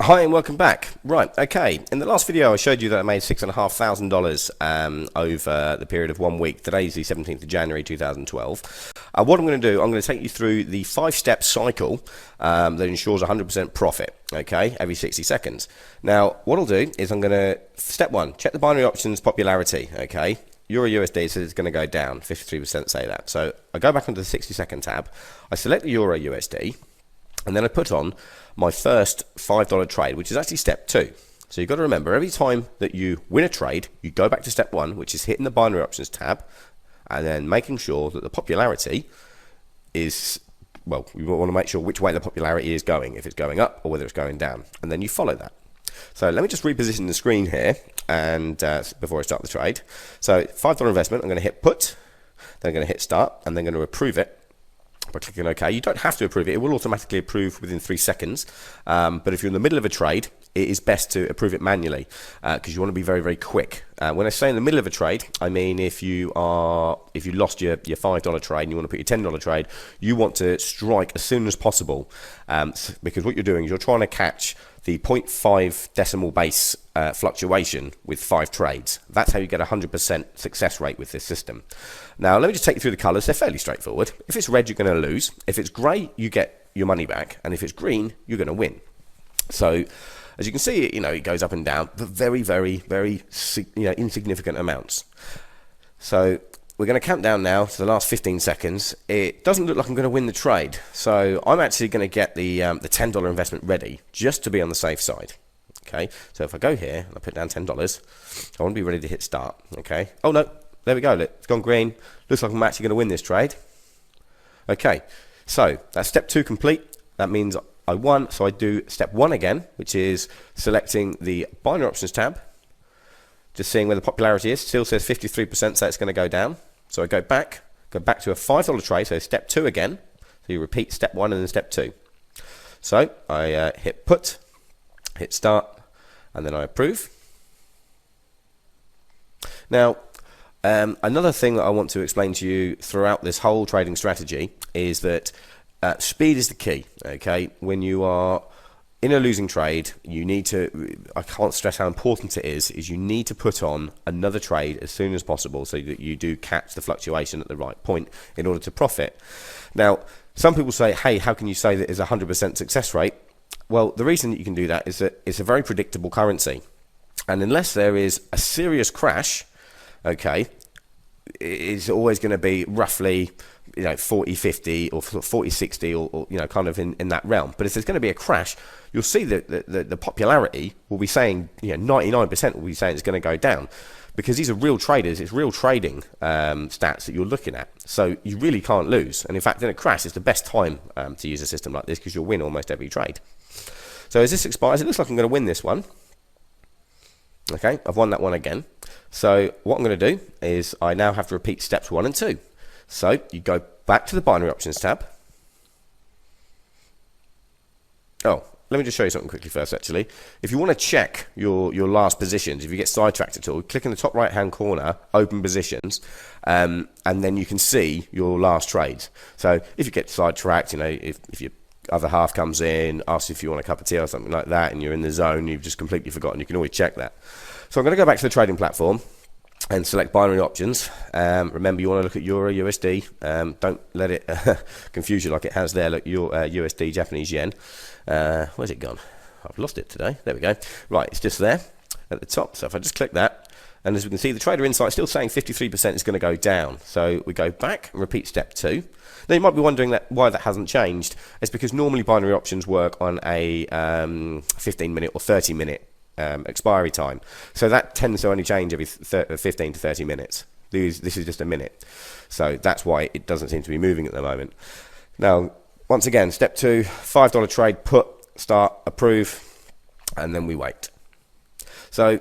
Hi and welcome back. Right, okay. In the last video I showed you that I made $6,500 over the period of 1 week. Today's the 17th of January 2012. What I'm going to do, I'm going to take you through the 5-step cycle that ensures 100% profit, okay, every 60 seconds. Now, what I'll do is I'm going to, step 1, check the binary options popularity, okay. Euro USD says it's going to go down, 53% say that. So I go back onto the 60-second tab, I select the Euro USD, and then I put on my first $5 trade, which is actually step 2. So you've got to remember, every time that you win a trade, you go back to step 1, which is hitting the binary options tab, and then making sure that the popularity is, well, we want to make sure which way the popularity is going, if it's going up or whether it's going down, and then you follow that. So let me just reposition the screen here, and before I start the trade. So $5 investment, I'm going to hit put, then I'm going to hit start, and then going to approve it by clicking OK. You don't have to approve it. It will automatically approve within 3 seconds. But if you're in the middle of a trade, it is best to approve it manually because you want to be very, very quick. When I say in the middle of a trade, I mean if you lost your $5 trade and you want to put your $10 trade, you want to strike as soon as possible because what you're doing is you're trying to catch the 0.5 decimal base fluctuation with 5 trades. That's how you get a 100% success rate with this system. Now, let me just take you through the colors. They're fairly straightforward. If it's red, you're going to lose. If it's gray, you get your money back. And if it's green, you're going to win. So, as you can see, it goes up and down, but very, very, very insignificant amounts. So, we're going to count down now to the last 15 seconds. It doesn't look like I'm going to win the trade. So, I'm actually going to get the $10 investment ready just to be on the safe side. Okay, so if I go here and I put down $10, I want to be ready to hit start. Okay, oh no, there we go, look, it's gone green. Looks like I'm actually going to win this trade. Okay, so that's step 2 complete. That means I won, so I do step 1 again, which is selecting the binary options tab, just seeing where the popularity is. Still says 53%, so it's going to go down. So I go back to a $5 trade, so step 2 again. So you repeat step 1 and then step 2. So I hit put, hit start, and then I approve. Now, another thing that I want to explain to you throughout this whole trading strategy is that speed is the key. Okay, when you are in a losing trade, you need to, I can't stress how important it is you need to put on another trade as soon as possible so that you do catch the fluctuation at the right point in order to profit. Now, some people say, hey, how can you say that it's a 100% success rate? Well, the reason that you can do that is that it's a very predictable currency. And unless there is a serious crash, okay, it's always going to be roughly 40-50 or 40-60 or kind of in that realm. But if there's going to be a crash, you'll see that the popularity will be saying 99% will be saying it's going to go down because these are real traders. It's real trading stats that you're looking at. So you really can't lose. And in fact, in a crash, it's the best time to use a system like this because you'll win almost every trade. So as this expires, it looks like I'm going to win this one. Okay, I've won that one again. So what I'm going to do is I now have to repeat steps 1 and 2. So you go back to the binary options tab. Oh, let me just show you something quickly first actually. If you want to check your last positions, if you get sidetracked at all, click in the top right hand corner, open positions, and then you can see your last trades. So if you get sidetracked, if your other half comes in, asks if you want a cup of tea or something like that, and you're in the zone, you've just completely forgotten, you can always check that. So I'm going to go back to the trading platform and select binary options. Remember, you want to look at Euro USD. Don't let it confuse you like it has there. Look, your USD Japanese yen. Where's it gone? I've lost it today. There we go. Right, it's just there at the top. So if I just click that, and as we can see, the trader insight is still saying 53% is going to go down. So we go back and repeat step 2. Now you might be wondering why that hasn't changed. It's because normally binary options work on a 15-minute or 30-minute expiry time. So that tends to only change every 15 to 30 minutes. This is just a minute. So that's why it doesn't seem to be moving at the moment. Now, once again, step 2, $5 trade, put, start, approve, and then we wait. So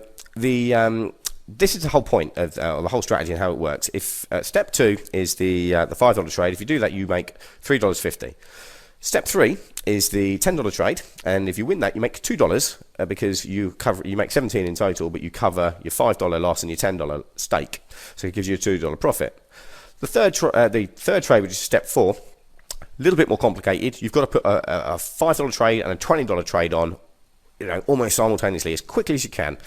this is the whole point of the whole strategy and how it works. If step 2 is the $5 trade, if you do that, you make $3.50. Step 3 is the $10 trade, and if you win that, you make $2 because you make 17 in total, but you cover your $5 loss and your $10 stake, so it gives you a $2 profit. The third trade, which is step 4, a little bit more complicated. You've got to put a $5 trade and a $20 trade on almost simultaneously as quickly as you can.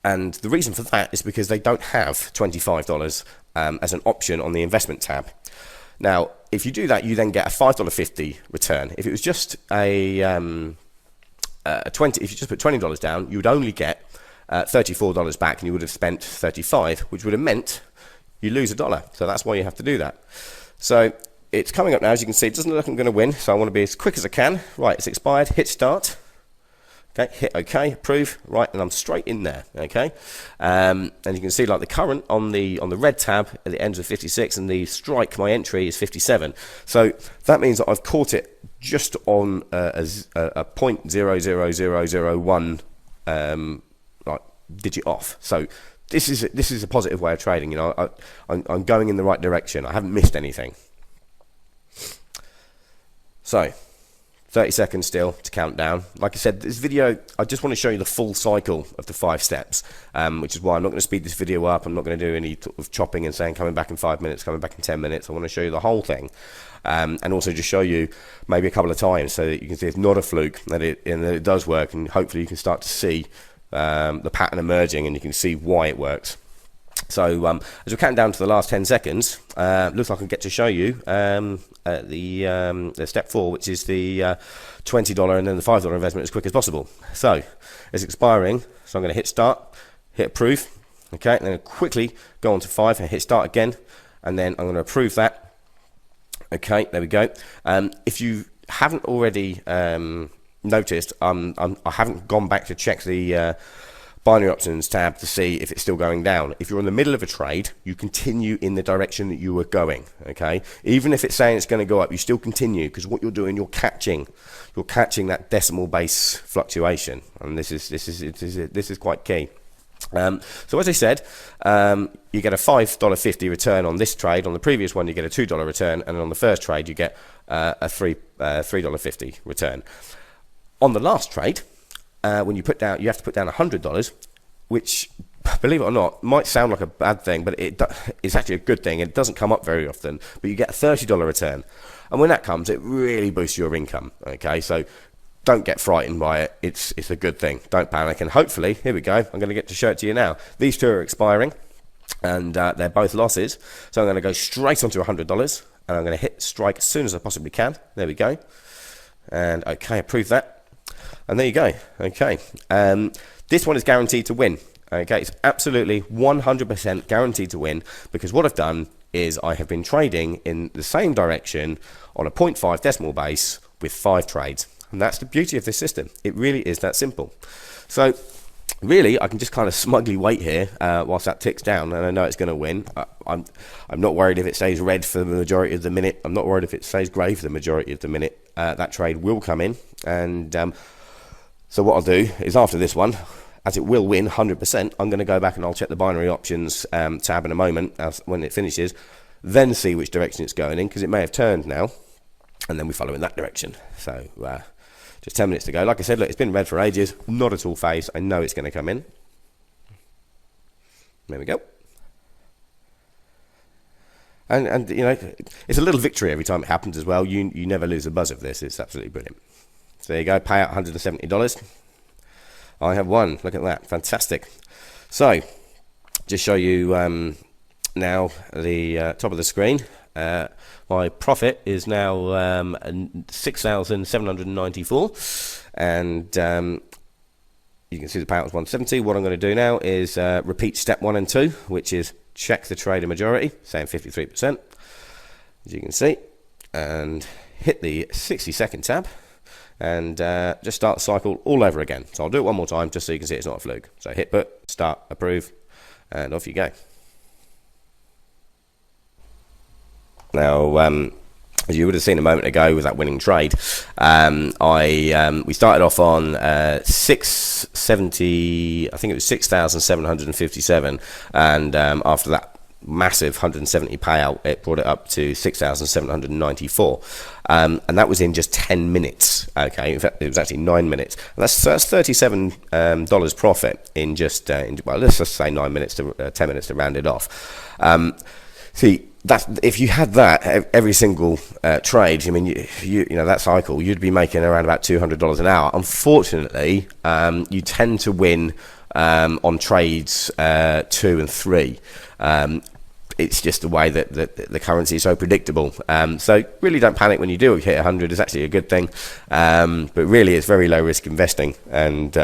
And the reason for that is because they don't have $25 as an option on the investment tab. Now, if you do that, you then get a $5.50 return. If it was just if you just put $20 down, you would only get $34 back, and you would have spent $35, which would have meant you lose $1. So that's why you have to do that. So it's coming up now. As you can see, it doesn't look like I'm going to win, so I want to be as quick as I can. Right, it's expired. Hit start. Okay, hit OK, approve. Right, and I'm straight in there. Okay, and you can see like the current on the red tab at the end of 56, and the strike, my entry, is 57. So that means that I've caught it just on a 0.00001 like digit off. So this is a positive way of trading. I'm going in the right direction. I haven't missed anything. So 30 seconds still to count down. Like I said, this video, I just want to show you the full cycle of the 5 steps, which is why I'm not going to speed this video up. I'm not going to do any sort of chopping and saying coming back in 5 minutes, coming back in 10 minutes. I want to show you the whole thing, and also just show you maybe a couple of times so that you can see it's not a fluke, that it does work, and hopefully you can start to see the pattern emerging, and you can see why it works. So as we count down to the last 10 seconds, looks like I get to show you the step 4, which is the $20 and then the $5 investment as quick as possible. So it's expiring, so I'm going to hit start, hit approve, okay, and then quickly go on to 5 and hit start again, and then I'm going to approve that. Okay, there we go. If you haven't already noticed, I haven't gone back to check the binary options tab to see if it's still going down. If you're in the middle of a trade, you continue in the direction that you were going. Okay, even if it's saying it's going to go up, you still continue, because what you're doing, you're catching that decimal base fluctuation, and this is quite key. So as I said, you get a $5.50 return on this trade. On the previous one, you get a $2 return, and on the first trade, you get a $3.50 return. On the last trade, when you have to put down $100, which, believe it or not, might sound like a bad thing, but it's actually a good thing. It doesn't come up very often, but you get a $30 return, and when that comes, it really boosts your income. Okay, so don't get frightened by it. It's a good thing. Don't panic, and hopefully, here we go. I'm going to get to show it to you now. These two are expiring, and they're both losses. So I'm going to go straight onto $100, and I'm going to hit strike as soon as I possibly can. There we go, and okay, approve that. And there you go. Okay, this one is guaranteed to win. Okay, it's absolutely 100% guaranteed to win, because what I've done is I have been trading in the same direction on a 0.5 decimal base with 5 trades, and that's the beauty of this system. It really is that simple. So really, I can just kind of smugly wait here whilst that ticks down, and I know it's going to win. I'm not worried if it stays red for the majority of the minute. I'm not worried if it stays grey for the majority of the minute. That trade will come in, and so what I'll do is, after this one, as it will win 100%, I'm going to go back and I'll check the binary options tab in a moment when it finishes, then see which direction it's going in, because it may have turned now, and then we follow in that direction. So just 10 minutes to go. Like I said, look, it's been red for ages, not at all phased. I know it's going to come in. There we go. And you know, it's a little victory every time it happens as well. You never lose a buzz of this. It's absolutely brilliant. So there you go, pay out $170. I have won. Look at that, fantastic. So just show you now the top of the screen. My profit is now 6,794, and you can see the payout was 170. What I'm going to do now is repeat step 1 and 2, which is check the trader majority, saying 53%, as you can see, and hit the 60-second tab, and just start the cycle all over again. So I'll do it one more time just so you can see it's not a fluke. So hit put, start, approve, and off you go. Now, as you would have seen a moment ago with that winning trade, we started off on 670, I think it was 6,757, and after that massive 170 payout, it brought it up to 6,794, and that was in just 10 minutes. Okay, in fact it was actually 9 minutes, and that's $37 profit in just well, let's just say 9 minutes to 10 minutes to round it off. See, that if you had that every single trade, I mean, you know that cycle, you'd be making around about $200 an hour. Unfortunately, you tend to win on trades 2 and 3. It's just the way that the currency is so predictable. So really don't panic when you do hit 100. It's actually a good thing. But really, it's very low risk investing. And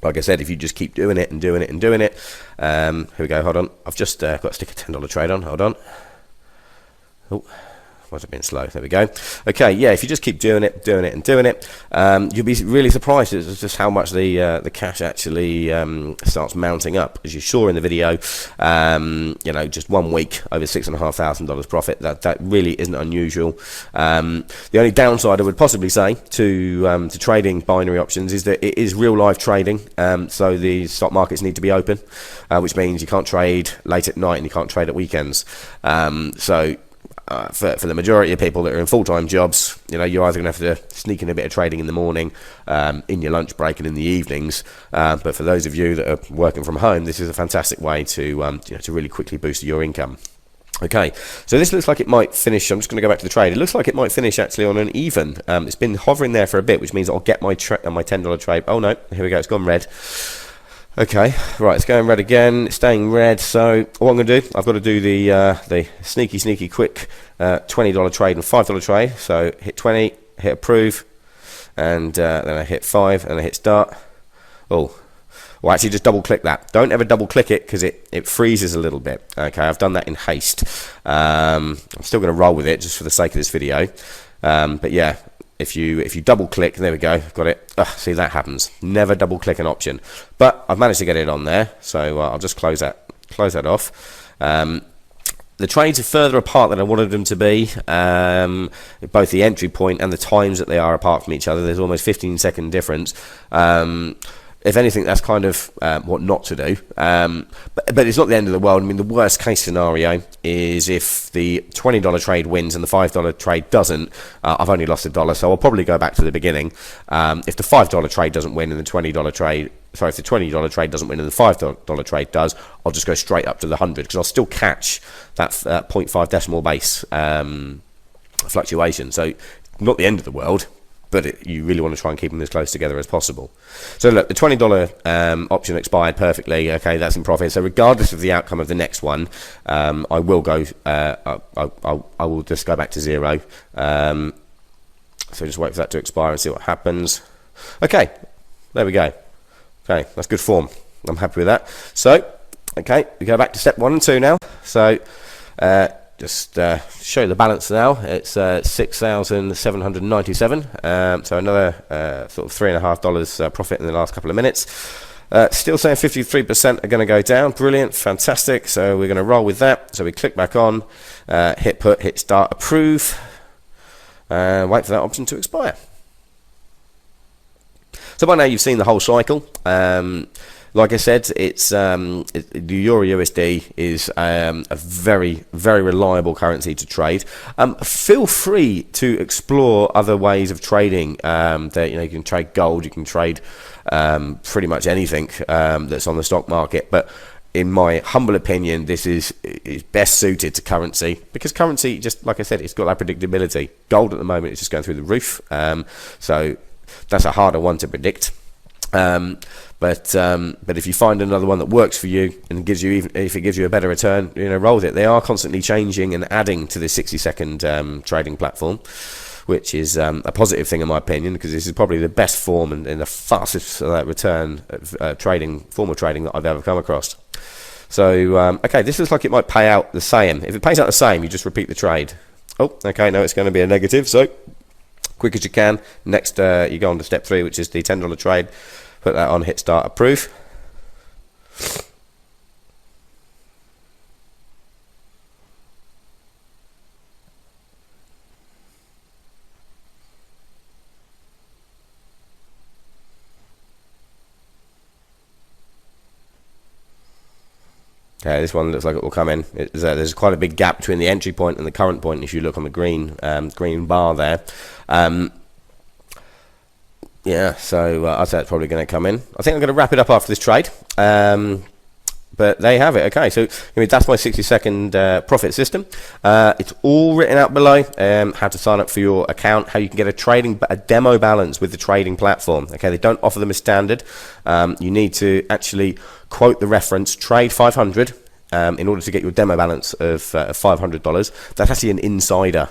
like I said, if you just keep doing it and doing it and doing it. Here we go. Hold on. I've just got to stick a $10 trade on. Hold on. Oh. Was it being slow? There we go. Okay, yeah, if you just keep doing it, and doing it, you'll be really surprised at just how much the cash actually starts mounting up. As you saw in the video, you know, just 1 week over $6,500 profit. That really isn't unusual. The only downside I would possibly say to trading binary options is that it is real life trading. So the stock markets need to be open, which means you can't trade late at night and you can't trade at weekends. For the majority of people that are in full-time jobs, you know, you're either going to have to sneak in a bit of trading in the morning, in your lunch break and in the evenings. But for those of you that are working from home, this is a fantastic way to, you know, to really quickly boost your income. Okay, so this looks like it might finish. I'm just going to go back to the trade. It looks like it might finish actually on an even. It's been hovering there for a bit, which means I'll get my $10 trade. Oh no, here we go. It's gone red. Okay, right, it's going red again, it's staying red, so what I'm going to do, I've got to do the sneaky quick $20 trade and $5 trade. So hit 20, hit approve, and then I hit 5, and I hit start. Oh, well, actually just double click that. Don't ever double click it because it freezes a little bit. Okay, I've done that in haste. I'm still going to roll with it just for the sake of this video. But yeah, if you double click, there we go, got it. See, that happens. Never double click an option, but I've managed to get it on there, so I'll just close that off. The trades are further apart than I wanted them to be, both the entry point and the times that they are apart from each other. There's almost 15-second difference. If anything, that's kind of what not to do. But it's not the end of the world. I mean, the worst case scenario is if the $20 trade wins and the $5 trade doesn't, I've only lost $1, so I'll probably go back to the beginning. If the $5 trade doesn't win and the $20 trade, sorry, if the $20 trade doesn't win and the $5 trade does, I'll just go straight up to the 100 because I'll still catch that 0.5 decimal base fluctuation. So not the end of the world, but you really want to try and keep them as close together as possible. So look, the $20 option expired perfectly. Okay, that's in profit. So regardless of the outcome of the next one, I will go. I will just go back to 0. So just wait for that to expire and see what happens. Okay, there we go. Okay, that's good form. I'm happy with that. So, okay, we go back to step 1 and 2 now. So, just show you the balance now. It's 6,797. So another sort of $3.50 profit in the last couple of minutes. Still saying 53% are going to go down. Brilliant, fantastic. So we're going to roll with that. So we click back on, hit put, hit start, approve, and wait for that option to expire. So by now you've seen the whole cycle. Like I said, it's the Euro USD is a very, very reliable currency to trade. Feel free to explore other ways of trading. That, you know, you can trade gold, you can trade pretty much anything that's on the stock market. But in my humble opinion, this is best suited to currency because currency, just like I said, it's got that predictability. Gold at the moment is just going through the roof, so that's a harder one to predict. But if you find another one that works for you and gives you, even if it gives you a better return, you know, roll with it. They are constantly changing and adding to this 60-second trading platform, which is a positive thing in my opinion, because this is probably the best form and the fastest return trading form of trading that I've ever come across. So okay, this looks like it might pay out the same. If it pays out the same, you just repeat the trade. Oh, okay, no, it's going to be a negative. So quick as you can. Next, you go on to step 3, which is the $10 trade. Put that on, hit start, approve. Okay, this one looks like it will come in. There's quite a big gap between the entry point and the current point if you look on the green bar there. Yeah, so I'd say it's probably going to come in. I think I'm going to wrap it up after this trade. But there you have it. Okay, so that's my 60-second profit system. It's all written out below. How to sign up for your account, how you can get a demo balance with the trading platform. Okay, they don't offer them as standard. You need to actually quote the reference trade 500 in order to get your demo balance of $500. That's actually an insider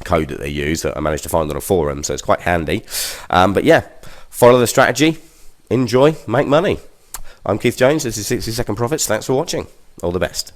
code that they use that I managed to find on a forum, so it's quite handy. But yeah, follow the strategy, enjoy, make money. I'm Keith Jones. This is 60 Second Profits. Thanks for watching. All the best.